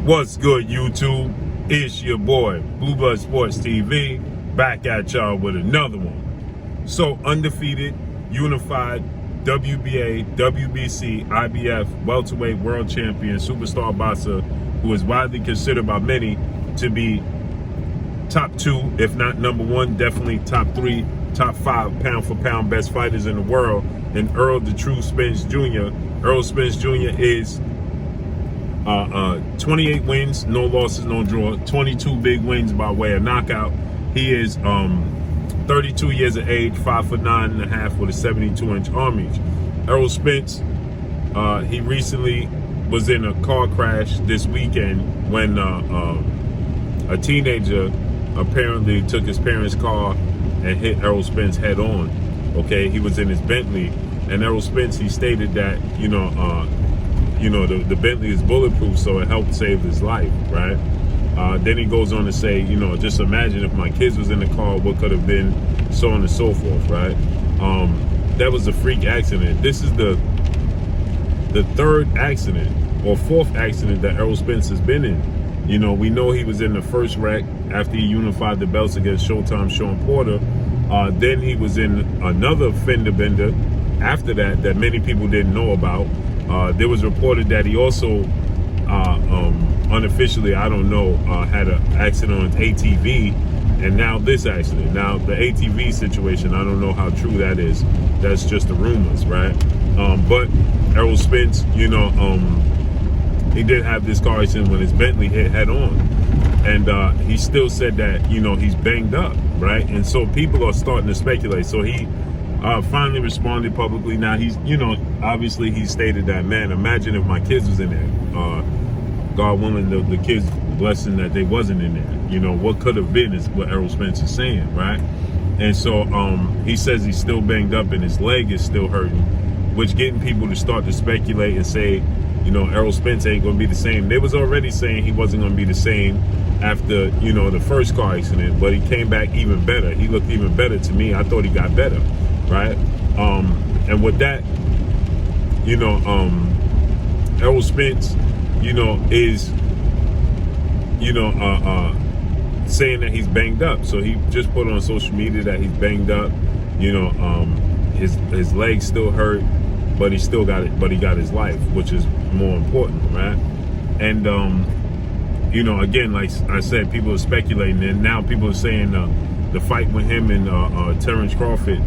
What's good, YouTube? It's your boy, Blue Blood Sports TV, back at y'all with another one. So, undefeated, unified, WBA, WBC, IBF, welterweight world champion, superstar boxer, who is widely considered by many to be top 2, if not number 1, definitely top 3, top 5 pound for pound best fighters in the world, and Errol the True Spence Jr. Errol Spence Jr. is 28 wins, no losses, no draw, 22 big wins by way of knockout. He is 32 years of age, 5'9.5" with a 72-inch arm reach. Errol Spence, he recently was in a car crash this weekend when a teenager apparently took his parents' car and hit Errol Spence head on. Okay, he was in his Bentley, and Errol Spence, he stated that the Bentley is bulletproof, so it helped save his life, right? Then he goes on to say, just imagine if my kids was in the car, what could have been, so on and so forth, right? That was a freak accident. This is the third accident or fourth accident that Errol Spence has been in. We know he was in the first wreck after he unified the belts against Showtime Sean Porter. Then he was in another fender bender after that many people didn't know about. There was reported that he also, unofficially, I don't know, had an accident on his ATV, and now this accident. Now, the ATV situation, I don't know how true that is. That's just the rumors, right? But Errol Spence, he did have this car accident when his Bentley hit head on. And he still said that, he's banged up, right? And so people are starting to speculate. So he finally responded publicly. Now he's, obviously he stated that, man, imagine if my kids was in there. God willing, the kids, blessing that they wasn't in there. What could have been is what Errol Spence is saying, right? And so he says he's still banged up and his leg is still hurting, which getting people to start to speculate and say, Errol Spence ain't going to be the same. They was already saying he wasn't going to be the same after, the first car accident, but he came back even better. He looked even better to me. I thought he got better, right? And with that, Errol Spence, is, saying that he's banged up. So he just put on social media that he's banged up. His legs still hurt, but he still got it. But he got his life, which is more important, right? And again, like I said, people are speculating, and now people are saying the fight with him and Terence Crawford,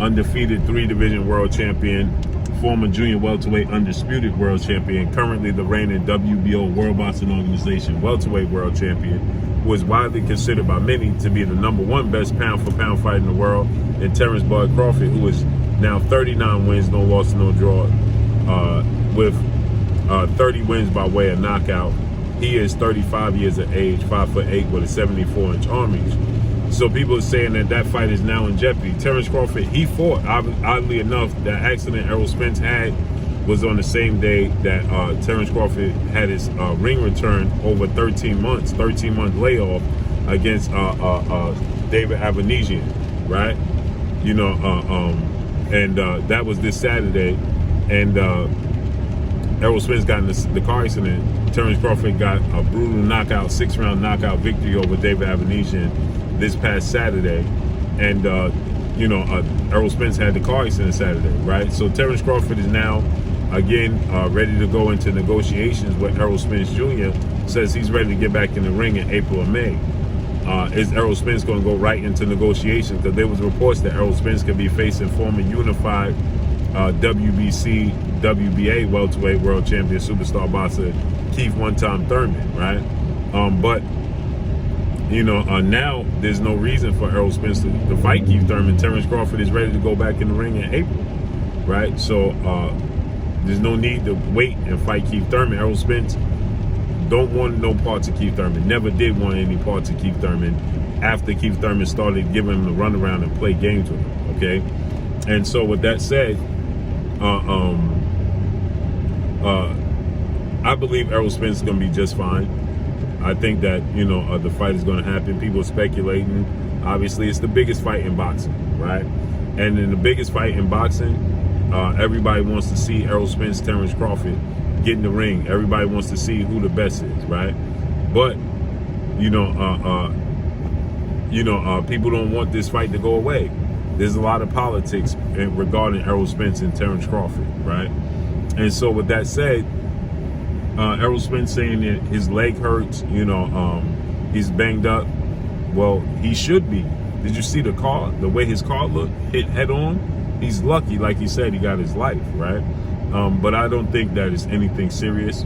undefeated 3-division world champion, former junior welterweight undisputed world champion, currently the reigning WBO World Boxing Organization welterweight world champion, who is widely considered by many to be the #1 best pound for pound fighter in the world, and Terence Bud Crawford, who is now 39 wins, no loss, no draw, with 30 wins by way of knockout. He is 35 years of age, 5'8" with a 74-inch arm reach. So people are saying that fight is now in jeopardy. Terence Crawford, he fought. Oddly enough, that accident Errol Spence had was on the same day that Terence Crawford had his ring return over 13-month layoff against David Avanesian, right? And that was this Saturday. And Errol Spence got in the car accident. Terence Crawford got a brutal knockout, 6-round knockout victory over David Avanesian this past Saturday. And Errol Spence had the car accident Saturday, right? So Terence Crawford is now again ready to go into negotiations with Errol Spence Jr. Says he's ready to get back in the ring in April or May. Is Errol Spence going to go right into negotiations? Because there was reports that Errol Spence could be facing former unified WBC, WBA welterweight world champion superstar boxer Keith one-time Thurman, right? But now there's no reason for Errol Spence to fight Keith Thurman. Terence Crawford is ready to go back in the ring in April, right? So there's no need to wait and fight Keith Thurman. Errol Spence don't want no parts of Keith Thurman. Never did want any parts of Keith Thurman after Keith Thurman started giving him the runaround and play games with him, okay? And so with that said, I believe Errol Spence is going to be just fine. I think that, the fight is going to happen. People are speculating. Obviously, it's the biggest fight in boxing, right? And in the biggest fight in boxing, everybody wants to see Errol Spence, Terence Crawford. get in the ring. Everybody wants to see who the best is, right? But people don't want this fight to go away. There's a lot of politics regarding Errol Spence and Terence Crawford, right? And so with that said, Errol Spence saying that his leg hurts, he's banged up. Well, he should be. Did you see the way his car looked, hit head on? He's lucky, like he said, he got his life, right? But I don't think that it's anything serious.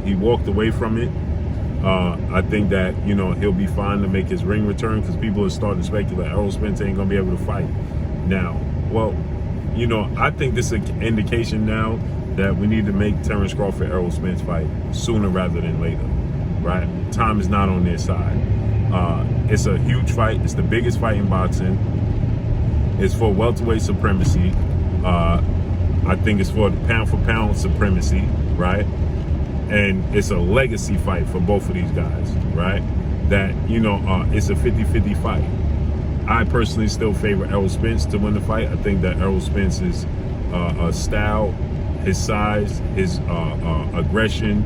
He walked away from it. I think that, he'll be fine to make his ring return, because people are starting to speculate Errol Spence ain't going to be able to fight now. Well, I think this is an indication now that we need to make Terence Crawford Errol Spence fight sooner rather than later, right? Time is not on their side. It's a huge fight. It's the biggest fight in boxing. It's for welterweight supremacy. I think it's for pound supremacy, right? And it's a legacy fight for both of these guys, right? That, it's a 50-50 fight. I personally still favor Errol Spence to win the fight. I think that Errol Spence's style, his size, his aggression,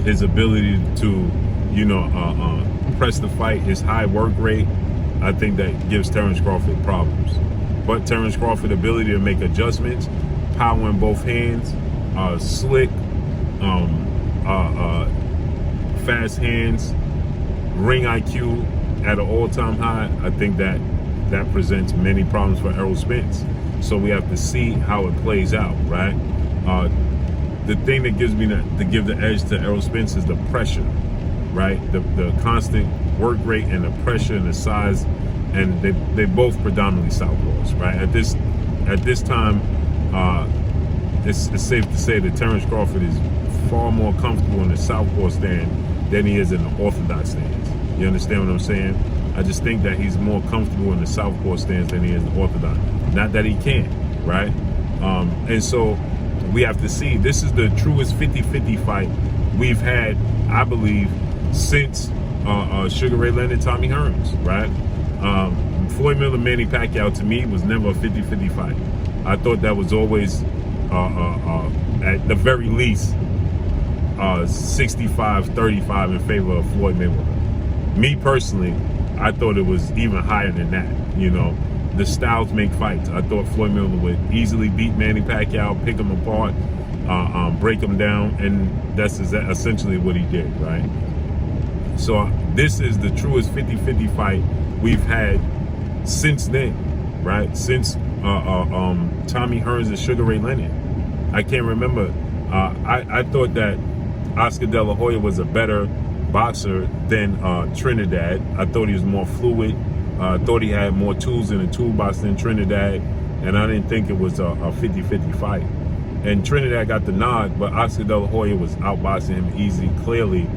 his ability to, press the fight, his high work rate, I think that gives Terence Crawford problems. But Terence Crawford's ability to make adjustments, power in both hands, slick, fast hands, ring IQ at an all-time high, I think that presents many problems for Errol Spence. So we have to see how it plays out, right? The thing that gives me to give the edge to Errol Spence is the pressure, right? The constant work rate and the pressure and the size, and they both predominantly southpaws, right? At this time, it's safe to say that Terence Crawford is far more comfortable in the southpaw stand than he is in the orthodox stance. You understand what I'm saying? I just think that he's more comfortable in the southpaw stance than he is in the orthodox. Not that he can't, right? And so we have to see. This is the truest 50-50 fight we've had, I believe, since Sugar Ray Leonard, Tommy Hearns, right? Floyd Mayweather, Manny Pacquiao, to me, was never a 50-50 fight. I thought that was always, at the very least, 65-35 in favor of Floyd Mayweather. Me personally, I thought it was even higher than that. The styles make fights. I thought Floyd Mayweather would easily beat Manny Pacquiao, pick him apart, break him down, and that's essentially what he did, right? So this is the truest 50-50 fight we've had since then, right? Since Tommy Hearns and Sugar Ray Leonard. I can't remember. I thought that Oscar De La Hoya was a better boxer than Trinidad. I thought he was more fluid. I thought he had more tools in the toolbox than Trinidad, and I didn't think it was a 50-50 fight. And Trinidad got the nod, but Oscar De La Hoya was outboxing him easy, clearly,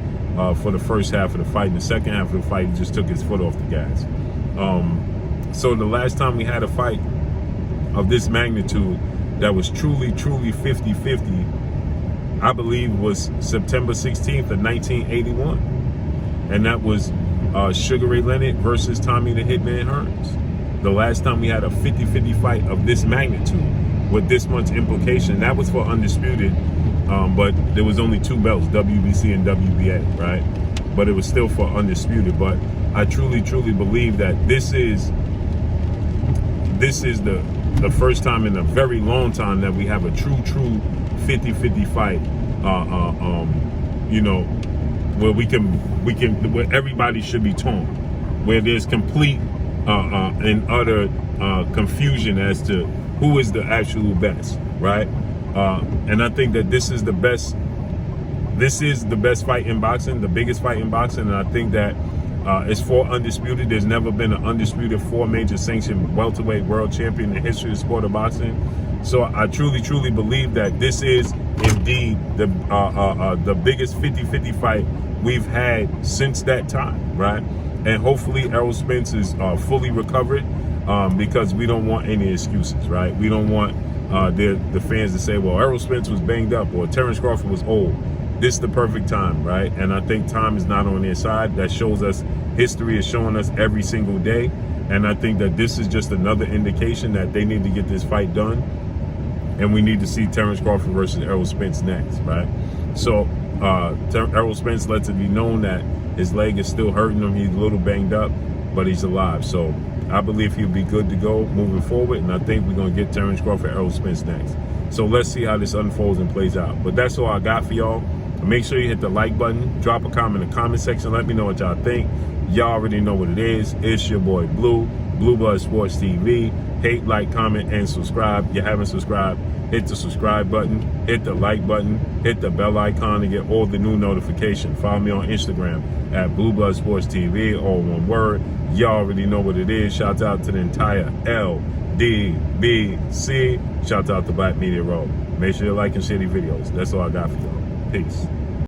for the first half of the fight. In the second half of the fight, he just took his foot off the gas. So the last time we had a fight of this magnitude that was truly 50-50, I believe, was September 16th of 1981. And that was Sugar Ray Leonard versus Tommy the Hitman Hearns. The last time we had a 50-50 fight of this magnitude with this much implication. That was for Undisputed, but there was only two belts, WBC and WBA, right? But it was still for Undisputed. But I truly believe that this is the first time in a very long time that we have a true 50-50 fight, where everybody should be torn, where there's complete and utter confusion as to who is the actual best, right? And I think that this is the best fight in boxing, the biggest fight in boxing, and I think that it's for Undisputed. There's never been an undisputed 4 major sanctioned welterweight world champion in the history of the sport of boxing. So I truly believe that this is indeed the biggest 50-50 fight we've had since that time, right? And hopefully Errol Spence is fully recovered, because we don't want any excuses, right? We don't want the fans to say, well, Errol Spence was banged up or Terence Crawford was old. This is the perfect time, right? And I think time is not on their side. That shows us, history is showing us every single day. And I think that this is just another indication that they need to get this fight done. and we need to see Terence Crawford versus Errol Spence next, right? So Errol Spence lets it be known that his leg is still hurting him. He's a little banged up, but he's alive. So I believe he'll be good to go moving forward, and I think we're going to get Terence Crawford, Errol Spence next. So let's see how this unfolds and plays out. But that's all I got for y'all. Make sure you hit the like button. Drop a comment in the comment section. Let me know what y'all think. Y'all already know what it is. It's your boy Blue, Blue Blood Sports TV. Hate, like, comment, and subscribe. If you haven't subscribed, hit the subscribe button, hit the like button, hit the bell icon to get all the new notifications. Follow me on Instagram at Blue Blood Sports TV, all one word. Y'all already know what it is. Shout out to the entire LDBC. Shout out to Black Media Row. Make sure you like and share these videos. That's all I got for y'all. Peace.